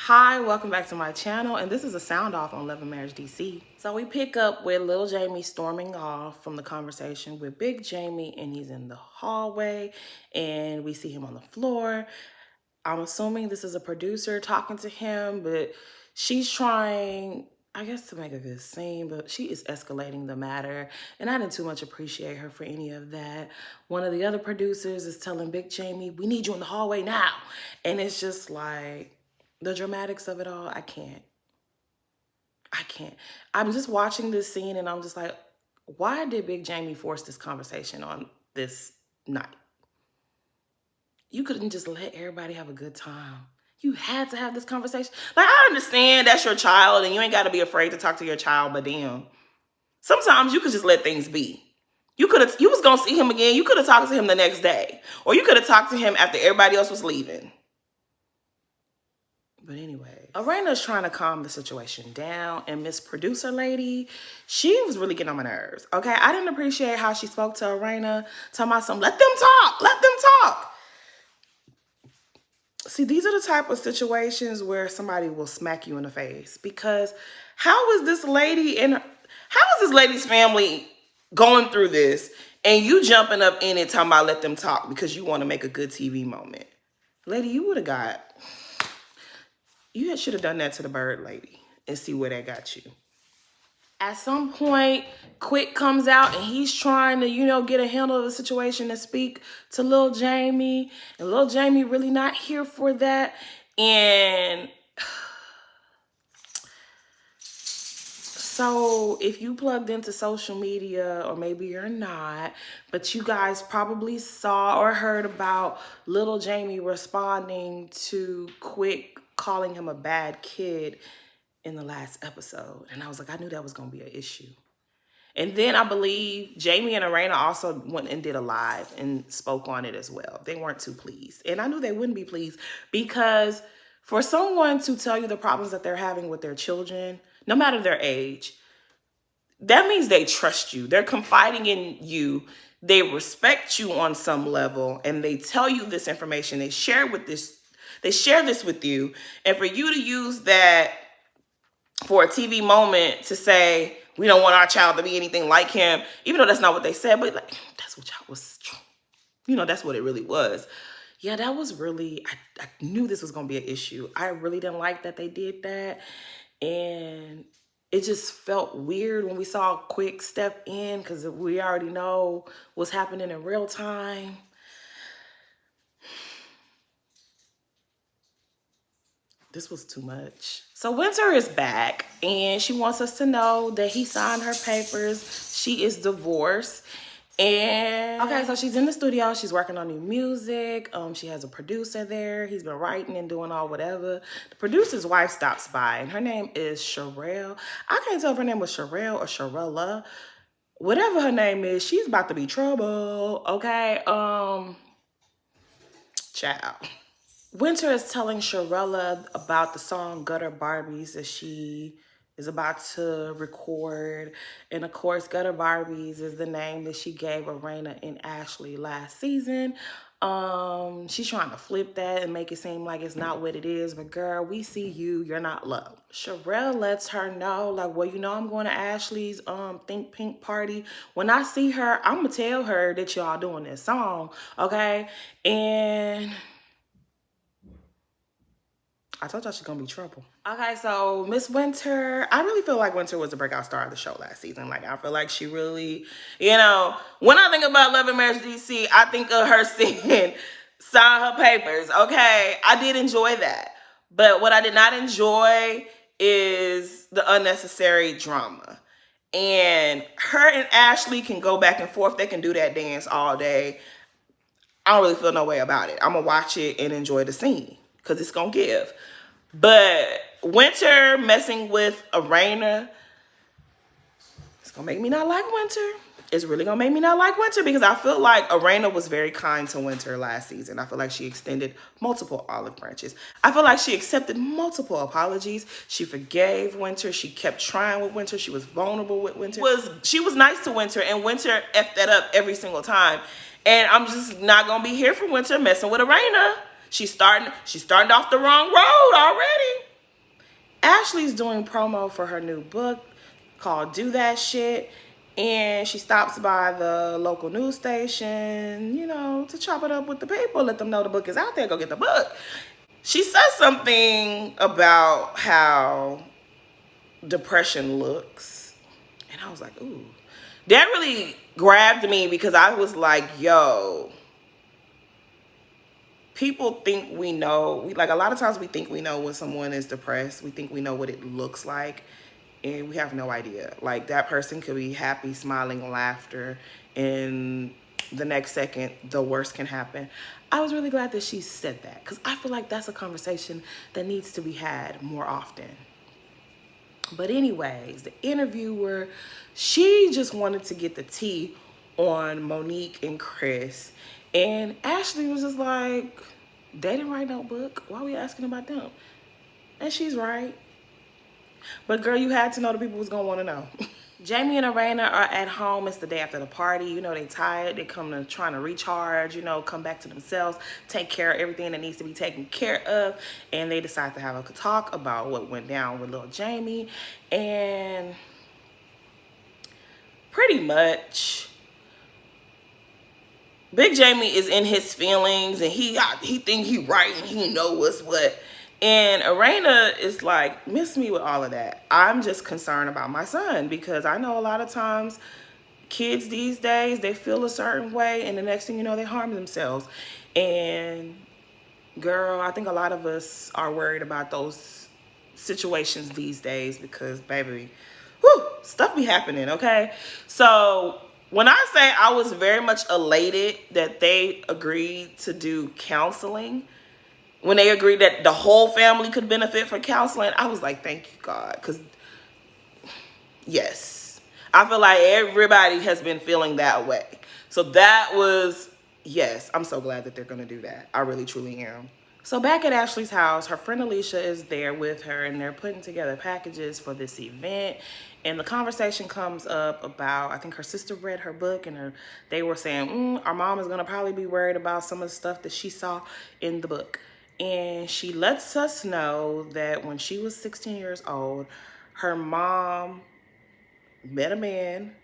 Hi, welcome back to my channel, and this is a sound off on Love and Marriage DC. So we pick up with Lil Jamie storming off from the conversation with Big Jamie, and he's in the hallway, and we see him on the floor. I'm assuming this is a producer talking to him, but she's trying, I guess, to make a good scene, but she is escalating the matter, and I didn't too much appreciate her for any of that. One of the other producers is telling Big Jamie, we need you in the hallway now, and it's just like, the dramatics of it all, I can't. I'm just watching this scene and I'm just like, why did Big Jamie force this conversation on this night? You couldn't just let everybody have a good time. You had to have this conversation. Like, I understand that's your child and you ain't got to be afraid to talk to your child, but damn, sometimes you could just let things be. You was gonna see him again. You could have talked to him the next day, or you could have talked to him after everybody else was leaving. But anyway, Arena's trying to calm the situation down, and Miss Producer Lady, she was really getting on my nerves. Okay, I didn't appreciate how she spoke to Arena, talking about some, let them talk. See, these are the type of situations where somebody will smack you in the face, because how is this lady's family going through this, and you jumping up in it talking about let them talk because you want to make a good TV moment? Lady, you should have done that to the bird lady and see where that got you. At some point, Quick comes out and he's trying to, get a handle of the situation and speak to Lil Jamie. And Lil Jamie really not here for that. And so if you plugged into social media, or maybe you're not, but you guys probably saw or heard about Lil Jamie responding to Quick calling him a bad kid in the last episode. And I was like, I knew that was going to be an issue. And then I believe Jamie and Arena also went and did a live and spoke on it as well. They weren't too pleased. And I knew they wouldn't be pleased, because for someone to tell you the problems that they're having with their children, no matter their age, that means they trust you. They're confiding in you. They respect you on some level, and they tell you this information. They share this with you. And for you to use that for a TV moment to say, we don't want our child to be anything like him, even though that's not what they said, but like, that's what y'all was, that's what it really was. Yeah, that was really, I knew this was going to be an issue. I really didn't like that they did that. And it just felt weird when we saw Quick step in, because we already know what's happening in real time. This was too much. So Winter is back, and she wants us to know that he signed her papers. She is divorced. And okay, so she's in the studio. She's working on new music. She has a producer there. He's been writing and doing all whatever. The producer's wife stops by, and her name is Sherelle. I can't tell if her name was Sherelle or Sherella. Whatever her name is, she's about to be trouble. Okay, ciao. Winter is telling Sherella about the song Gutter Barbies that she is about to record. And of course, Gutter Barbies is the name that she gave Arena and Ashley last season. She's trying to flip that and make it seem like it's not what it is. But girl, we see you. You're not loved. Sherelle lets her know, like, well, I'm going to Ashley's Think Pink party. When I see her, I'm going to tell her that y'all doing this song, okay? And I told y'all she's gonna be trouble. Okay, so Miss Winter, I really feel like Winter was the breakout star of the show last season. Like, I feel like she really, when I think about Love and Marriage DC, I think of her saying, sign her papers, okay? I did enjoy that. But what I did not enjoy is the unnecessary drama. And her and Ashley can go back and forth. They can do that dance all day. I don't really feel no way about it. I'm gonna watch it and enjoy the scene, because it's gonna give. But Winter messing with Arena, it's gonna make me not like Winter. It's really gonna make me not like Winter, because I feel like Arena was very kind to Winter last season. I feel like she extended multiple olive branches. I feel like she accepted multiple apologies. She forgave Winter. She kept trying with Winter. She was vulnerable with Winter. She was nice to Winter, and Winter effed that up every single time. And I'm just not gonna be here for Winter messing with Arena. She's starting off the wrong road already. Ashley's doing promo for her new book called Do That Shit. And she stops by the local news station, you know, to chop it up with the people, let them know the book is out there, go get the book. She says something about how depression looks. And I was like, ooh. That really grabbed me because I was like, yo, people think we know. Like, a lot of times we think we know when someone is depressed. We think we know what it looks like. And we have no idea. Like, that person could be happy, smiling, laughter, and the next second, the worst can happen. I was really glad that she said that because I feel like that's a conversation that needs to be had more often. But anyways, the interviewer, she just wanted to get the tea on Monique and Chris. And Ashley was just like, they didn't write no book. Why are we asking about them? And she's right. But girl, you had to know the people was gonna want to know. Jamie and Irena are at home. It's the day after the party. You know, they tired. They come to trying to recharge, you know, come back to themselves, take care of everything that needs to be taken care of. And they decide to have a talk about what went down with little Jamie. And pretty much, Big Jamie is in his feelings and he think he right and he know what's what. And Irena is like, miss me with all of that. I'm just concerned about my son because I know a lot of times kids these days, they feel a certain way and the next thing you know, they harm themselves. And girl, I think a lot of us are worried about those situations these days because, baby, whew, stuff be happening, okay? So when I say I was very much elated that they agreed to do counseling, when they agreed that the whole family could benefit from counseling, I was like, thank you, God. Because, yes, I feel like everybody has been feeling that way. So that was, yes, I'm so glad that they're going to do that. I really, truly am. So back at Ashley's house, her friend Alicia is there with her, and they're putting together packages for this event. And the conversation comes up about, I think her sister read her book, and they were saying, our mom is going to probably be worried about some of the stuff that she saw in the book. And she lets us know that when she was 16 years old, her mom met a man,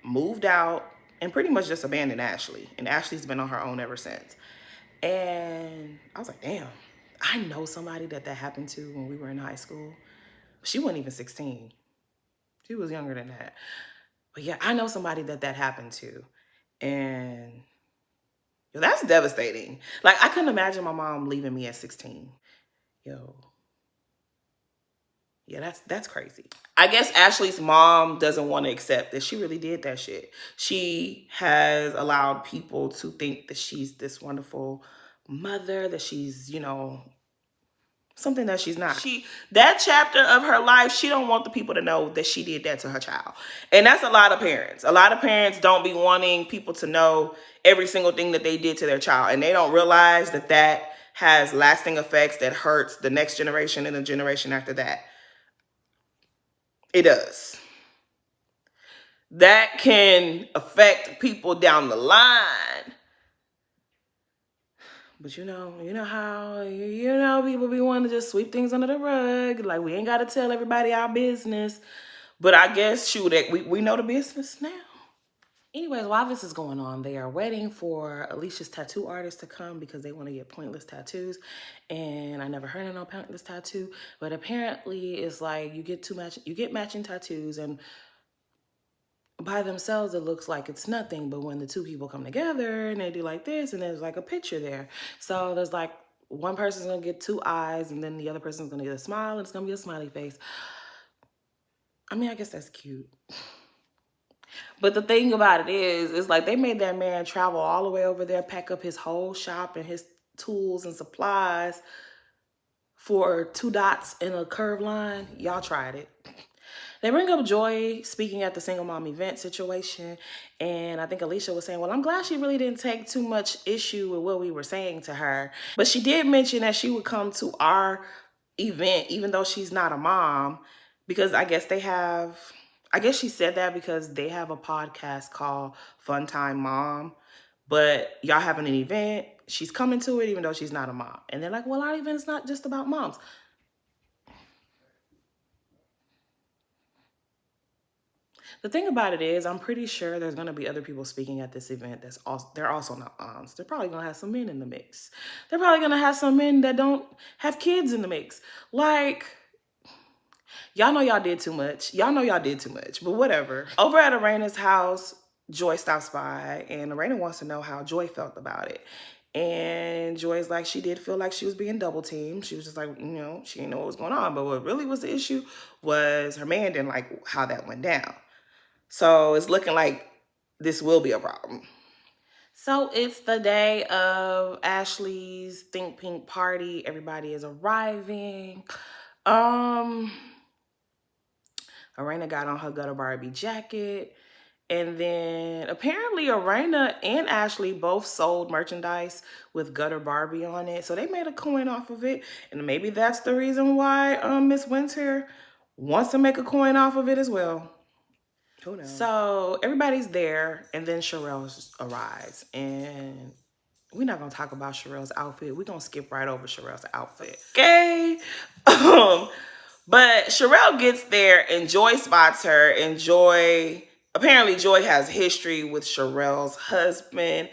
moved out, and pretty much just abandoned Ashley. And Ashley's been on her own ever since. And I was like, damn, I know somebody that happened to when we were in high school. She wasn't even 16. She was younger than that. But yeah, I know somebody that happened to. And yo, that's devastating. Like, I couldn't imagine my mom leaving me at 16. Yo. Yeah, that's crazy. I guess Ashley's mom doesn't want to accept that she really did that shit. She has allowed people to think that she's this wonderful mother, that she's, you know, something that she's not. That chapter of her life, she don't want the people to know that she did that to her child. And that's a lot of parents. A lot of parents don't be wanting people to know every single thing that they did to their child. And they don't realize that has lasting effects that hurts the next generation and the generation after that. It does. That can affect people down the line. But you know how, people be wanting to just sweep things under the rug. Like, we ain't got to tell everybody our business. But I guess, shoot, we know the business now. Anyways, while this is going on, they are waiting for Alicia's tattoo artist to come because they want to get pointless tattoos. And I never heard of no pointless tattoo. But apparently it's like you get matching tattoos, and by themselves it looks like it's nothing, but when the two people come together and they do like this and there's like a picture there, so there's like one person's gonna get two eyes and then the other person's gonna get a smile and it's gonna be a smiley face. I mean, I guess that's cute. But the thing about it is like they made that man travel all the way over there, pack up his whole shop and his tools and supplies for 2 dots in a curved line. Y'all tried it. They bring up Joy speaking at the single mom event situation. And I think Alicia was saying, well, I'm glad she really didn't take too much issue with what we were saying to her. But she did mention that she would come to our event, even though she's not a mom, because I guess she said that because they have a podcast called Fun Time Mom. But y'all having an event, she's coming to it even though she's not a mom. And they're like, well, our event is not just about moms. The thing about it is, I'm pretty sure there's gonna be other people speaking at this event. They're also not moms. They're probably gonna have some men in the mix. They're probably gonna have some men that don't have kids in the mix. Like, y'all know y'all did too much. Y'all know y'all did too much. But whatever. Over at Arena's house, Joy stops by, and Arena wants to know how Joy felt about it. And Joy's like, she did feel like she was being double teamed. She was just like, she didn't know what was going on. But what really was the issue was her man didn't like how that went down. So it's looking like this will be a problem. So it's the day of Ashley's Think Pink party. Everybody is arriving. Arena got on her Gutter Barbie jacket. And then apparently Arena and Ashley both sold merchandise with Gutter Barbie on it. So they made a coin off of it. And maybe that's the reason why Miss Winter wants to make a coin off of it as well. Who knows? So everybody's there, and then Sherelle arrives. And we're not going to talk about Sherelle's outfit. We're going to skip right over Sherelle's outfit. Okay? But Sherelle gets there, and Joy spots her, and apparently Joy has history with Sherelle's husband.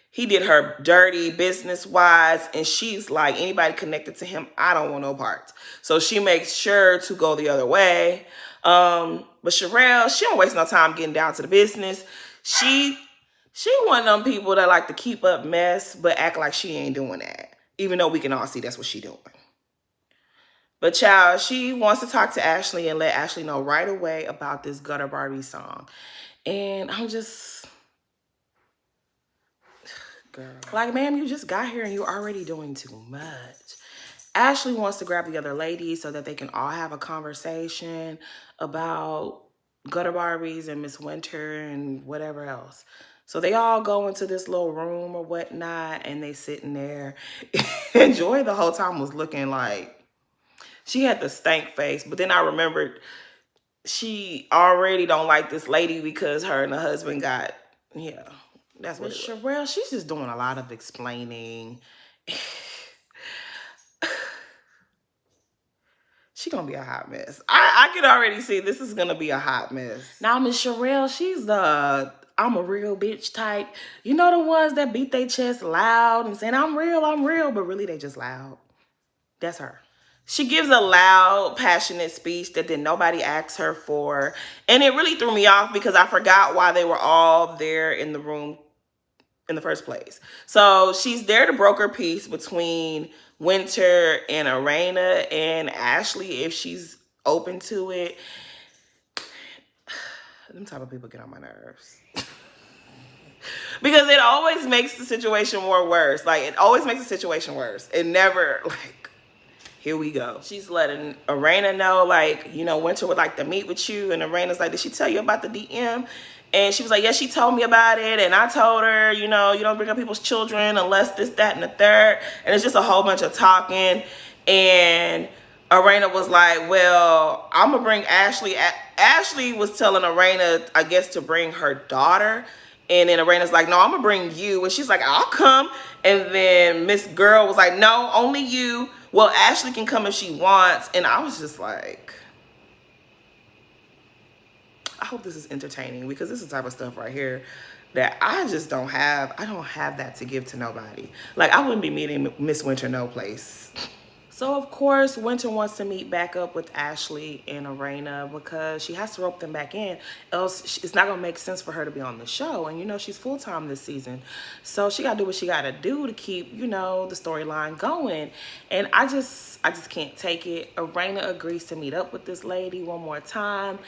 He did her dirty business-wise, and she's like, anybody connected to him, I don't want no parts. So she makes sure to go the other way. But Sherelle, she don't waste no time getting down to the business. She one of them people that like to keep up mess, but act like she ain't doing that. Even though we can all see that's what she doing. But child, she wants to talk to Ashley and let Ashley know right away about this Gutter Barbie song. And I'm just, girl, like, ma'am, you just got here and you're already doing too much. Ashley wants to grab the other ladies so that they can all have a conversation about Gutter Barbies and Miss Winter and whatever else. So they all go into this little room or whatnot, and they sitting there. And Joy the whole time was looking like, she had the stank face. But then I remembered she already don't like this lady because her and her husband got, yeah, that's what it was. Sherelle, she's just doing a lot of explaining. She gonna be a hot mess. I can already see this is gonna be a hot mess. Now, Miss Sherelle, she's the I'm a real bitch type. You know, the ones that beat their chest loud and saying, I'm real, but really they just loud. That's her. She gives a loud, passionate speech that then nobody asked her for. And it really threw me off because I forgot why they were all there in the room in the first place. So she's there to broker peace between Winter and Arena and Ashley if she's open to it. Them type of people get on my nerves. Because it always makes the situation more worse. Like, it always makes the situation worse. It never, like, here we go. She's letting Arena know, like, Winter would like to meet with you. And Arena's like, did she tell you about the DM? And she was like, yes, she told me about it. And I told her, you don't bring up people's children unless this, that, and the third. And it's just a whole bunch of talking. And Arena was like, well, I'm going to bring Ashley. Ashley was telling Arena, I guess, to bring her daughter. And then Arena's like, no, I'm going to bring you. And she's like, I'll come. And then Miss Girl was like, no, only you. Well, Ashley can come if she wants. And I was just like, I hope this is entertaining, because this is the type of stuff right here that I just don't have. I don't have that to give to nobody. Like, I wouldn't be meeting Miss Winter no place. So, of course, Winter wants to meet back up with Ashley and Arena because she has to rope them back in. Else, it's not going to make sense for her to be on the show. And, she's full-time this season. So she got to do what she got to do to keep, the storyline going. And I just can't take it. Arena agrees to meet up with this lady one more time.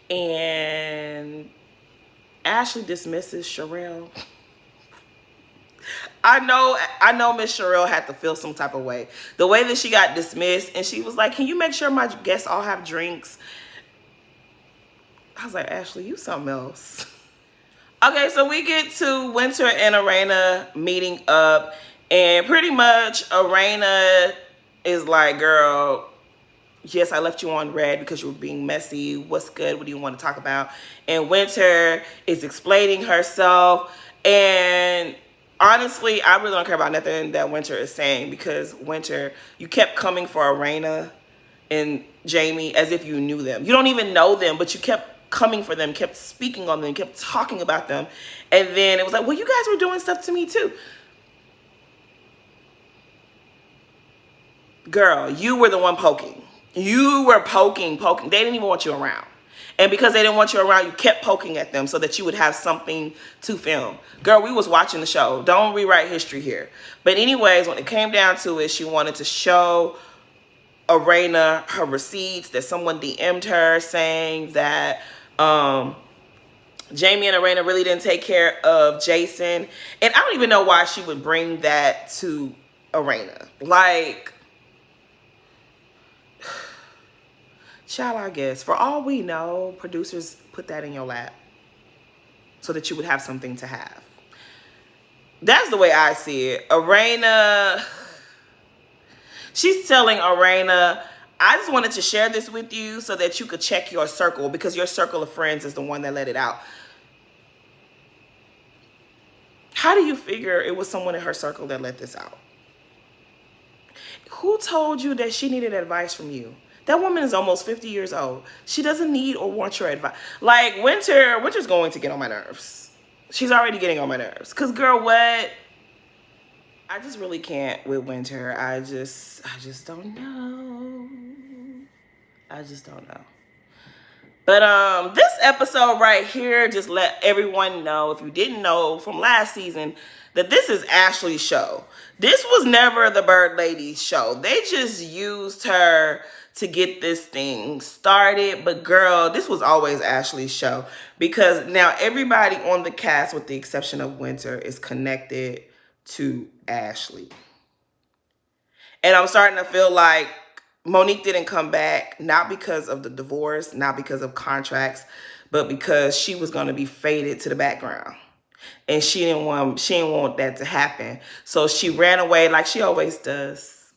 And Ashley dismisses Sherelle. I know Miss Sherelle had to feel some type of way. The way that she got dismissed, and she was like, can you make sure my guests all have drinks? I was like, Ashley, you something else. Okay, so we get to Winter and Arena meeting up, and pretty much Arena is like, girl, yes, I left you on red because you were being messy. What's good? What do you want to talk about? And Winter is explaining herself, and honestly, I really don't care about nothing that Winter is saying, because Winter, you kept coming for Arena and Jamie as if you knew them. You don't even know them, but you kept coming for them, kept speaking on them, kept talking about them. And then it was like, well, you guys were doing stuff to me too. Girl, you were the one poking. You were poking. They didn't even want you around. And because they didn't want you around, you kept poking at them so that you would have something to film. Girl, we was watching the show. Don't rewrite history here. But anyways, when it came down to it, she wanted to show Arena her receipts that someone DM'd her saying that Jamie and Arena really didn't take care of Jason. And I don't even know why she would bring that to Arena. Like, child, I guess. For all we know, producers put that in your lap so that you would have something to have. That's the way I see it. Arena, she's telling Arena, I just wanted to share this with you so that you could check your circle, because your circle of friends is the one that let it out. How do you figure it was someone in her circle that let this out? Who told you that she needed advice from you? That woman is almost 50 years old. She doesn't need or want your advice. Like, Winter's going to get on my nerves. She's already getting on my nerves. Because, girl, what? I just really can't with Winter. I just don't know. I just don't know. But this episode right here just let everyone know, if you didn't know from last season, that this is Ashley's show. This was never the Bird Lady's show. They just used her to get this thing started. But girl, this was always Ashley's show, because now everybody on the cast, with the exception of Winter, is connected to Ashley. And I'm starting to feel like Monique didn't come back, not because of the divorce, not because of contracts, but because she was going to be faded to the background. And she didn't want that to happen. So she ran away like she always does.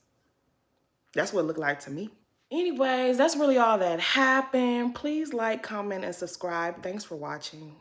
That's what it looked like to me. Anyways, that's really all that happened. Please like, comment, and subscribe. Thanks for watching.